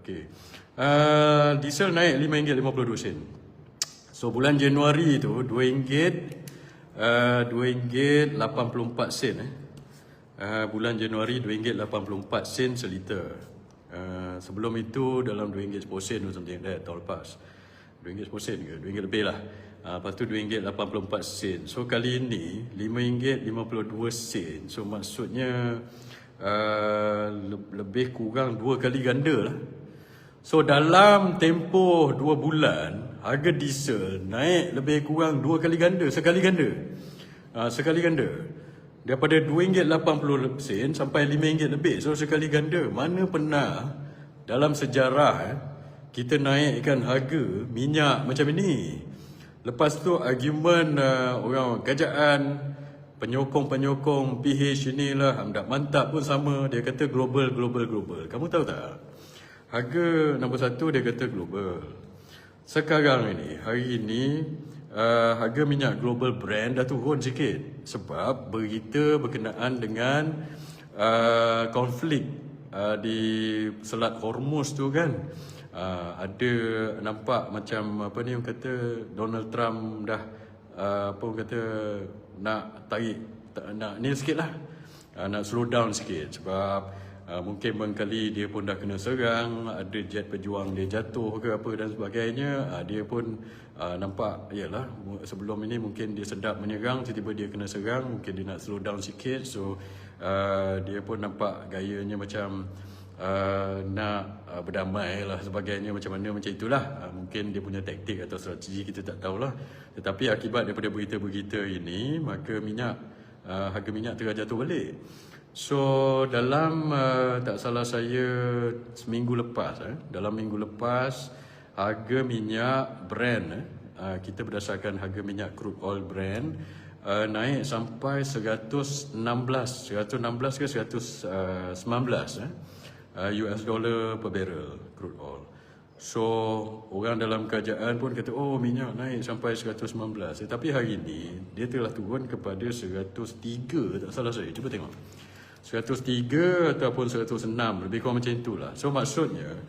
Okey. Diesel naik RM5.52. So bulan Januari tu RM2.84 bulan Januari RM2.84 seliter. Sebelum itu dalam RM2.10 or something like that tahun lepas. RM2.10 ke? RM2 lebih lah. Lepas tu RM2.84. So kali ini RM5.52. So maksudnya lebih kurang 2 kali ganda lah. So dalam tempoh 2 bulan, harga diesel naik lebih kurang 2 kali ganda, sekali ganda. Sekali ganda. Daripada RM2.80 sampai RM5 lebih. So sekali ganda. Mana pernah dalam sejarah kita naikkan harga minyak macam ini. Lepas tu argument orang kerajaan, penyokong-penyokong PH inilah, Hamdad Mantap pun sama. Dia kata global. Kamu tahu tak? Harga nombor 1 dia kata global. Sekarang ini, hari ini, harga minyak global Brent dah turun sikit. Sebab berita berkenaan dengan konflik di Selat Hormuz tu kan. Ada nampak macam apa ni orang kata Donald Trump dah apa orang kata nak tarik, nak ni sikit lah, nak slow down sikit sebab mungkin barangkali dia pun dah kena serang, ada jet pejuang dia jatuh ke apa dan sebagainya. Dia pun nampak, yalah sebelum ini mungkin dia sedap menyerang, tiba-tiba dia kena serang, mungkin dia nak slow down sikit. So dia pun nampak gayanya macam nak berdamai lah sebagainya, macam mana macam itulah. Mungkin dia punya taktik atau strategi, kita tak tahulah. Tetapi akibat daripada berita-berita ini, maka harga minyak telah jatuh balik. So dalam tak salah saya seminggu lepas, dalam minggu lepas harga minyak Brent, kita berdasarkan harga minyak crude oil Brent naik sampai 116 ke 119 US dollar per barrel crude oil. So orang dalam kerajaan pun kata oh minyak naik sampai 119. Tetapi hari ini dia telah turun kepada 103, tak salah saya. Cuba tengok. 103 ataupun 106, lebih kurang macam itulah. So maksudnya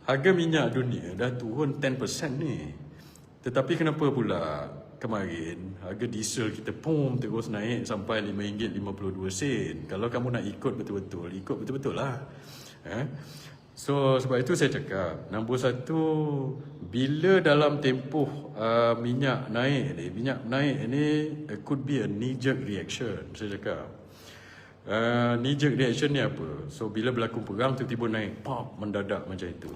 harga minyak dunia dah turun 10% ni. Tetapi kenapa pula kemarin harga diesel kita terus naik sampai RM5.52? Kalau kamu nak ikut betul-betul lah. So sebab itu saya cakap nombor 1, bila dalam tempoh minyak naik ni could be a knee jerk reaction. Saya cakap knee jerk reaction ni apa? So bila berlaku perang tiba-tiba naik pop mendadak macam itu.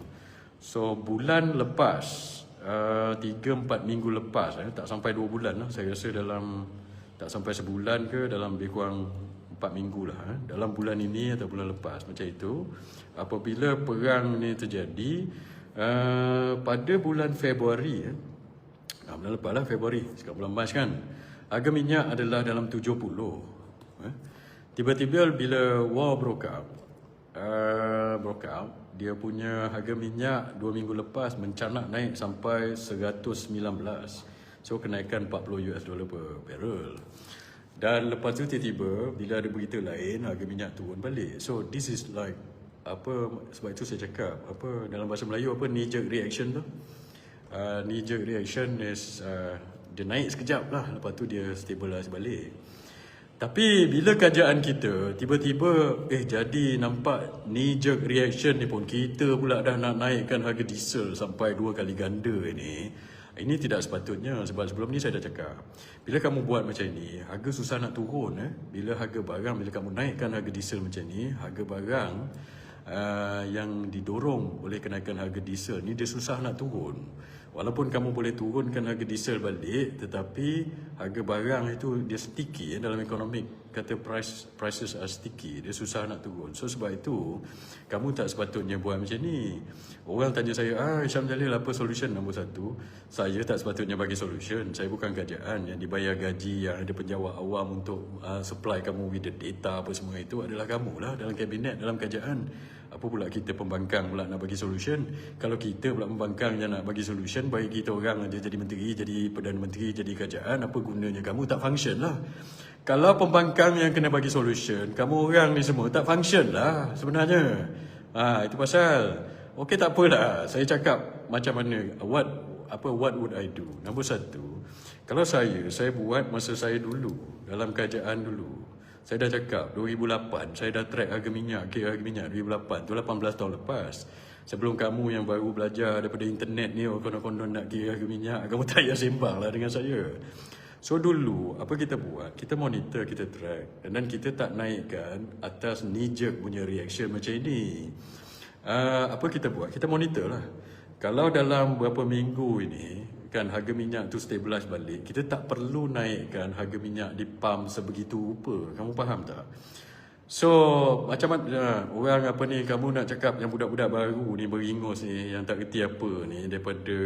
So bulan lepas 3-4 minggu lepas, tak sampai 2 bulan lah, saya rasa dalam tak sampai sebulan ke, dalam lebih kurang 4 minggu lah, dalam bulan ini atau bulan lepas macam itu, apabila perang ni terjadi pada bulan Februari, bulan lepas lah Februari, sekarang bulan Mac kan, harga minyak adalah dalam 70. Tiba-tiba bila war broke out, dia punya harga minyak 2 minggu lepas mencanak naik sampai 119. So kenaikan 40 US dollar per barrel. Dan lepas tu tiba-tiba bila ada berita lain, harga minyak turun balik. So this is like apa, sebab itu saya cakap apa dalam bahasa Melayu apa, knee jerk reaction tu. Knee jerk reaction is dia naik sekejap lah, lepas tu dia stabilize balik. Tapi bila kerajaan kita tiba-tiba jadi nampak knee jerk reaction ni pun, kita pula dah nak naikkan harga diesel sampai 2 kali ganda ini tidak sepatutnya. Sebab sebelum ni saya dah cakap, bila kamu buat macam ni, harga susah nak turun. Bila harga barang, bila kamu naikkan harga diesel macam ni, harga barang yang didorong oleh kenaikan harga diesel ni dia susah nak turun. Walaupun kamu boleh turunkan harga diesel balik, tetapi harga barang itu dia sticky dalam ekonomi, kata prices are sticky, dia susah nak turun. So sebab itu kamu tak sepatutnya buat macam ni. Orang tanya saya, Syam Jalil apa solution nombor 1? Saya tak sepatutnya bagi solution. Saya bukan kerajaan yang dibayar gaji, yang ada penjawat awam untuk supply kamu with the data apa semua. Itu adalah kamu lah dalam kabinet, dalam kerajaan. Apa pula kita pembangkang pula nak bagi solution? Kalau kita pula pembangkang yang nak bagi solution, bagi kita orang aja jadi menteri, jadi Perdana Menteri, jadi kerajaan, apa gunanya? Kamu tak function lah. Kalau pembangkang yang kena bagi solution, kamu orang ni semua tak function lah sebenarnya. Itu pasal Okey, tak apalah. Saya cakap macam mana, what would I do? Nombor satu, kalau saya buat masa saya dulu, dalam kerajaan dulu. Saya dah cakap 2008 saya dah track harga minyak, kira harga minyak 2008 tu 18 tahun lepas. Sebelum kamu yang baru belajar daripada internet ni, konon-konon nak kira harga minyak, kamu tak payah sembang lah dengan saya. So dulu apa kita buat? Kita monitor, kita track, dan kita tak naikkan atas knee-jerk punya reaction macam ini. Apa kita buat? Kita monitor lah. Kalau dalam beberapa minggu ini kan harga minyak tu stabilize balik, kita tak perlu naikkan harga minyak di pump sebegitu rupa. Kamu faham tak? So macam mana orang kamu nak cakap yang budak-budak baru ni beringus ni, yang tak kerti apa ni, daripada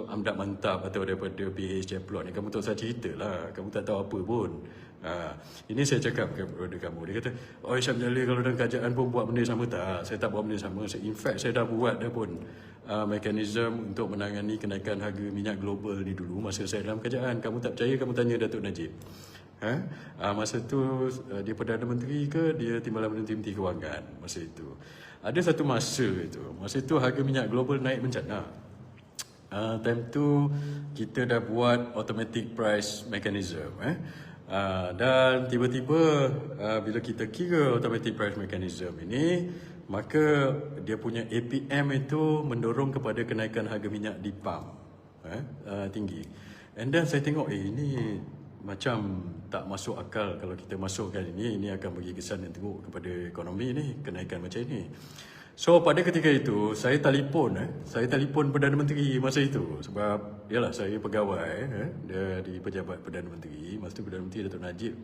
Amdat Mantap atau daripada PH Ceplot ni, kamu tak usah cerita lah, kamu tak tahu apa pun. Ini saya cakap kepada kamu. Dia kata, oh Syam Jalil kalau dalam kerajaan pun buat benda sama. Tak, saya tak buat benda sama. In fact saya dah buat dah pun mekanisme untuk menangani kenaikan harga minyak global ni dulu masa saya dalam kerajaan. Kamu tak percaya, kamu tanya Datuk Najib. Masa tu dia Perdana Menteri ke dia Timbalan Menteri Kewangan masa itu. Ada satu masa itu harga minyak global naik bencana. Time tu kita dah buat automatic price mechanism. Dan tiba-tiba bila kita kira automatic price mechanism ini, maka dia punya APM itu mendorong kepada kenaikan harga minyak di pump tinggi. And then saya tengok ini macam tak masuk akal kalau kita masukkan ini akan bagi kesan yang teruk kepada ekonomi ni, kenaikan macam ini. So pada ketika itu saya telefon Perdana Menteri masa itu, sebab yalah saya pegawai di pejabat Perdana Menteri. Masa tu Perdana Menteri Datuk Najib.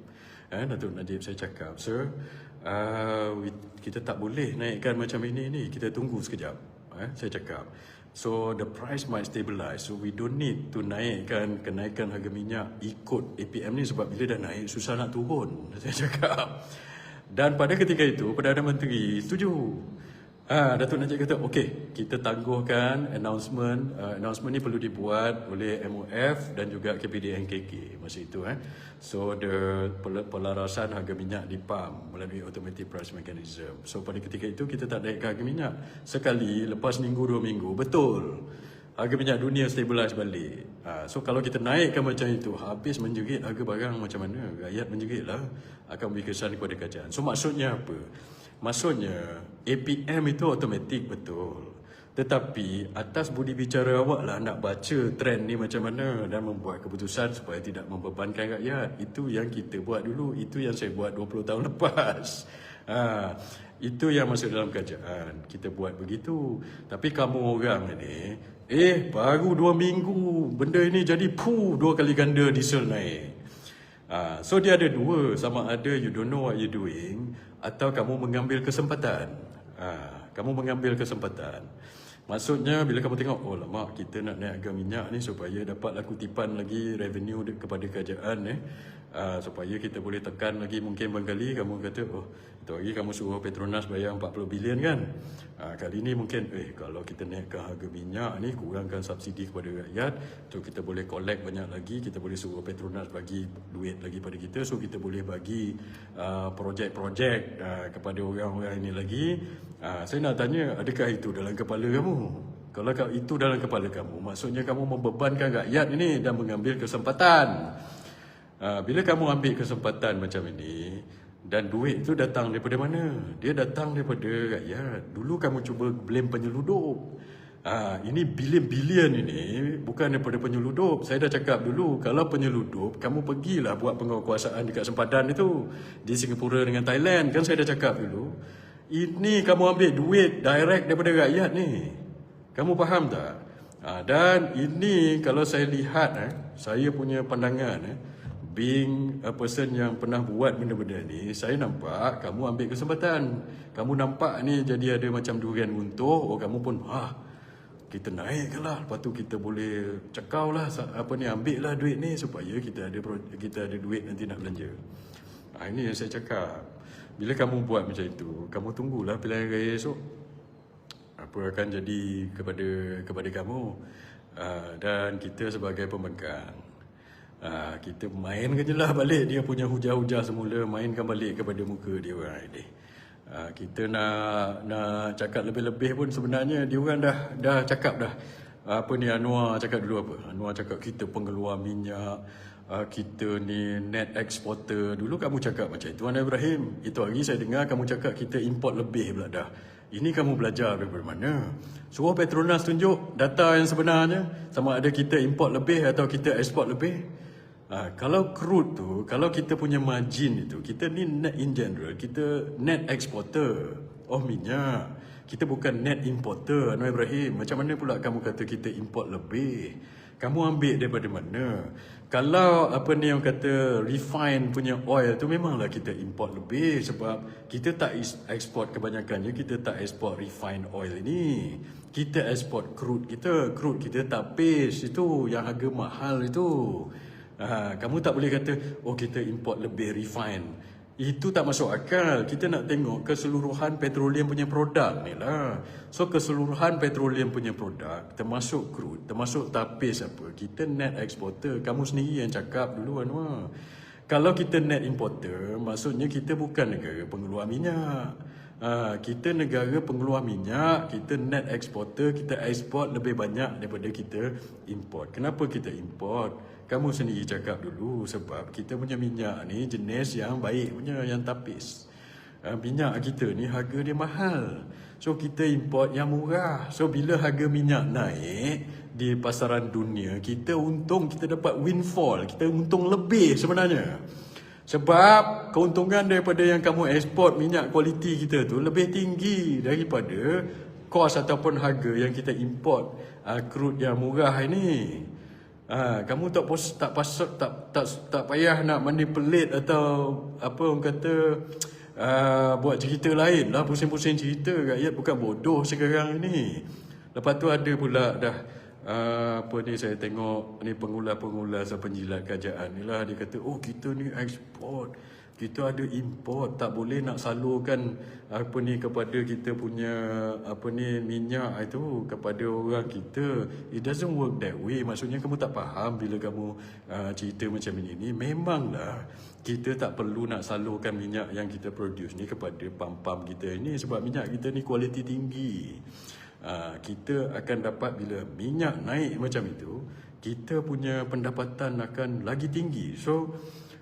Datuk Najib, saya cakap, sir, kita tak boleh naikkan macam ini, kita tunggu sekejap. Saya cakap, so the price might stabilize, so we don't need to kenaikan harga minyak ikut APM ni, sebab bila dah naik susah nak turun. Saya cakap. Dan pada ketika itu Perdana Menteri setuju. Datuk Najib kata, okey, kita tangguhkan announcement ni perlu dibuat oleh MOF dan juga KPDNKK masa itu. So the pelarasan harga minyak di pump melalui automatic price mechanism. So pada ketika itu kita tak naikkan harga minyak. Sekali lepas minggu 2 minggu, betul, harga minyak dunia stabilize balik. So kalau kita naikkan macam itu, habis menjerit harga barang macam mana? Rakyat menjerit lah, akan beri kesan kepada kerajaan. So maksudnya apa? Maksudnya APM itu automatik, betul. Tetapi atas budi bicara awak lah nak baca trend ni macam mana dan membuat keputusan supaya tidak membebankan rakyat. Itu yang kita buat dulu, itu yang saya buat 20 tahun lepas. Itu yang masuk dalam kerajaan, kita buat begitu. Tapi kamu orang ini, baru 2 minggu benda ini jadi 2 kali ganda diesel naik. So dia ada dua, sama ada you don't know what you're doing atau kamu mengambil kesempatan. Kamu mengambil kesempatan. Maksudnya bila kamu tengok, oh lama kita nak naik harga minyak ni supaya dapatlah kutipan lagi revenue kepada kerajaan supaya kita boleh tekan lagi mungkin barangkali kamu kata, oh itu hari kamu suruh Petronas bayar 40 bilion kan. Kali ni mungkin kalau kita naikkan harga minyak ni, kurangkan subsidi kepada rakyat, so kita boleh collect banyak lagi, kita boleh suruh Petronas bagi duit lagi pada kita, so kita boleh bagi projek-projek kepada orang-orang ini lagi. Saya nak tanya, adakah itu dalam kepala kamu? Kalau itu dalam kepala kamu, maksudnya kamu membebankan rakyat ini dan mengambil kesempatan. Bila kamu ambil kesempatan macam ini, dan duit itu datang daripada mana? Dia datang daripada rakyat. Dulu kamu cuba blame penyeludup. Ini bilion-bilion ini bukan daripada penyeludup. Saya dah cakap dulu, kalau penyeludup, kamu pergilah buat penguasaan dekat sempadan itu di Singapura dengan Thailand. Kan saya dah cakap dulu. Ini kamu ambil duit direct daripada rakyat ni. Kamu faham tak? Dan ini kalau saya lihat, saya punya pandangan, being a person yang pernah buat benda-benda ni, saya nampak kamu ambil kesempatan. Kamu nampak ni jadi ada macam durian runtuh, kamu pun kita naik lah, lepas tu kita boleh cekau lah, ambil lah duit ni supaya kita ada duit nanti nak belanja. Ini yang saya cakap. Bila kamu buat macam itu, kamu tunggulah pilihan raya esok. Apa akan jadi kepada kamu. Dan kita sebagai pembangkang, kita mainkan je lah balik dia punya hujah-hujah semula, mainkan balik kepada muka dia orang ini. Kita nak cakap lebih-lebih pun sebenarnya dia orang dah cakap dah. Apa ni Anwar cakap dulu apa? Anwar cakap kita pengeluar minyak, kita ni net exporter. Dulu kamu cakap macam itu Anwar Ibrahim. Itu hari saya dengar kamu cakap kita import lebih pula dah. Ini kamu belajar daripada mana? Suruh Petronas tunjuk data yang sebenarnya, sama ada kita import lebih atau kita ekspor lebih. Kalau crude tu, kalau kita punya margin itu, kita ni net in general, kita net exporter minyak. Kita bukan net importer, Anwar Ibrahim. Macam mana pula kamu kata kita import lebih? Kamu ambil daripada mana? Kalau apa ni yang kata refine punya oil tu memanglah kita import lebih sebab kita tak ekspor kebanyakannya, kita tak ekspor refine oil ini. Kita ekspor crude kita tapis itu yang harga mahal itu. Kamu tak boleh kata kita import lebih refine. Itu tak masuk akal. Kita nak tengok keseluruhan petroleum punya produk ni lah. So keseluruhan petroleum punya produk, termasuk crude, termasuk tapis apa, kita net exporter. Kamu sendiri yang cakap dulu Anwar. Kalau kita net importer, maksudnya kita bukan negara pengeluar minyak. Kita negara pengeluar minyak, kita net exporter, kita ekspor lebih banyak daripada kita import. Kenapa kita import? Kamu sendiri cakap dulu sebab kita punya minyak ni jenis yang baik punya, yang tapis. Minyak kita ni harga dia mahal. So kita import yang murah. So bila harga minyak naik di pasaran dunia, kita untung, kita dapat windfall, kita untung lebih sebenarnya. Sebab keuntungan daripada yang kamu ekspor minyak kualiti kita tu lebih tinggi daripada kos ataupun harga yang kita import crude yang murah ini. Kamu tak payah nak manipulate atau apa orang kata buat cerita lain lah, pusing-pusing cerita. Rakyat bukan bodoh sekarang ni. Lepas tu ada pula dah apa ni, saya tengok ni pengulas-pengulas penjilat kerajaan ni lah, dia kata kita ni ekspor, kita ada import, tak boleh nak salurkan apa ni kepada kita punya apa ni minyak itu kepada orang kita. It doesn't work that way. Maksudnya kamu tak faham bila kamu cerita macam ini. Memanglah kita tak perlu nak salurkan minyak yang kita produce ni kepada pam-pam kita ini sebab minyak kita ni kualiti tinggi. Kita akan dapat bila minyak naik macam itu, kita punya pendapatan akan lagi tinggi. So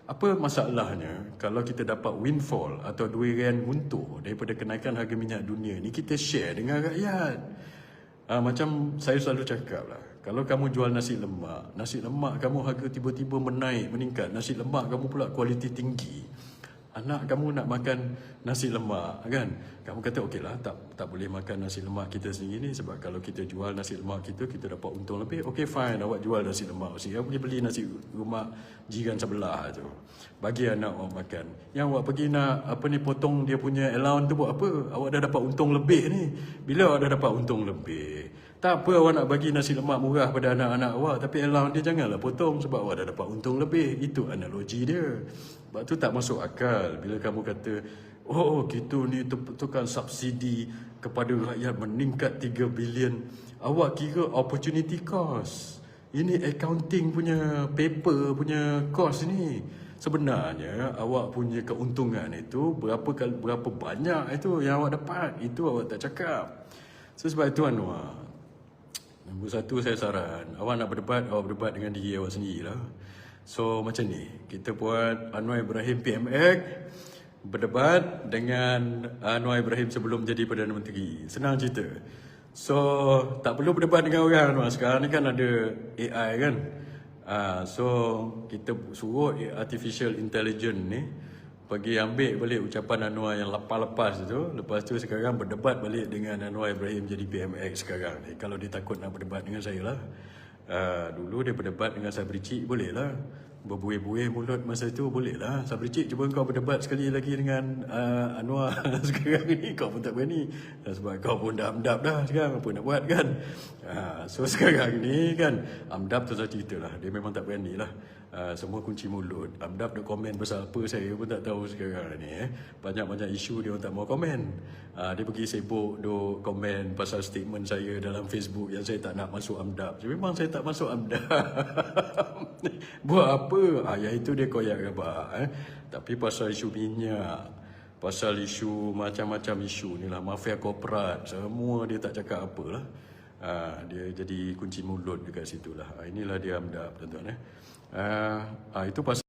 apa masalahnya kalau kita dapat windfall atau durian runtuh daripada kenaikan harga minyak dunia ni, kita share dengan rakyat. Macam saya selalu cakap lah, kalau kamu jual nasi lemak kamu harga tiba-tiba meningkat, nasi lemak kamu pula kualiti tinggi, anak kamu nak makan nasi lemak kan, kamu kata okeylah, tak boleh makan nasi lemak kita sendiri ni sebab kalau kita jual nasi lemak kita dapat untung lebih. Okey fine, awak jual nasi lemak sini, awak pergi beli nasi lemak jiran sebelah tu, bagi anak awak makan. Yang awak pergi nak apa ni potong dia punya allowance tu buat apa? Awak dah dapat untung lebih ni. Bila awak dah dapat untung lebih, tak apa awak nak bagi nasi lemak murah pada anak-anak awak, tapi allowance dia janganlah potong sebab awak dah dapat untung lebih. Itu analogi dia. Sebab tu tak masuk akal bila kamu kata kita ni tukang subsidi kepada rakyat meningkat 3 bilion. Awak kira opportunity cost. Ini accounting punya paper punya cost ni. Sebenarnya awak punya keuntungan itu berapa banyak itu yang awak dapat. Itu awak tak cakap. So sebab itu Anwar, nombor satu saya saran, awak nak berdebat, awak berdebat dengan diri awak sendirilah. So macam ni, kita buat Anwar Ibrahim PMX berdebat dengan Anwar Ibrahim sebelum jadi Perdana Menteri. Senang cerita. So tak perlu berdebat dengan orang Anwar. Sekarang ni kan ada AI kan. So kita suruh artificial intelligence ni pergi ambil balik ucapan Anwar yang lepas-lepas tu. Lepas tu sekarang berdebat balik dengan Anwar Ibrahim jadi PMX sekarang ni. Kalau dia takut nak berdebat dengan saya lah. Dulu dia berdebat dengan Sabri Cik, boleh lah. Berbuih-buih mulut masa tu, boleh lah. Sabri Cik, cuba kau berdebat sekali lagi dengan Anwar. Sekarang ni kau pun tak berani. Sebab kau pun dah amdap dah sekarang, apa nak buat kan. So sekarang ni kan, amdap tu saja cerita lah. Dia memang tak berani lah. Semua kunci mulut. Amdap dah komen pasal apa saya pun tak tahu sekarang ni. Banyak-banyak isu dia orang tak mau komen. Dia pergi sibuk duk komen pasal statement saya dalam Facebook yang saya tak nak masuk amdap. Memang saya tak masuk amdap. Buat apa? Yang itu dia koyak khabar. Tapi pasal isu minyak, pasal isu macam-macam isu ni lah, mafia korporat, semua dia tak cakap apa lah. Dia jadi kunci mulut dekat situ lah. Inilah dia Hamdab, tuan-tuan. Itu pasal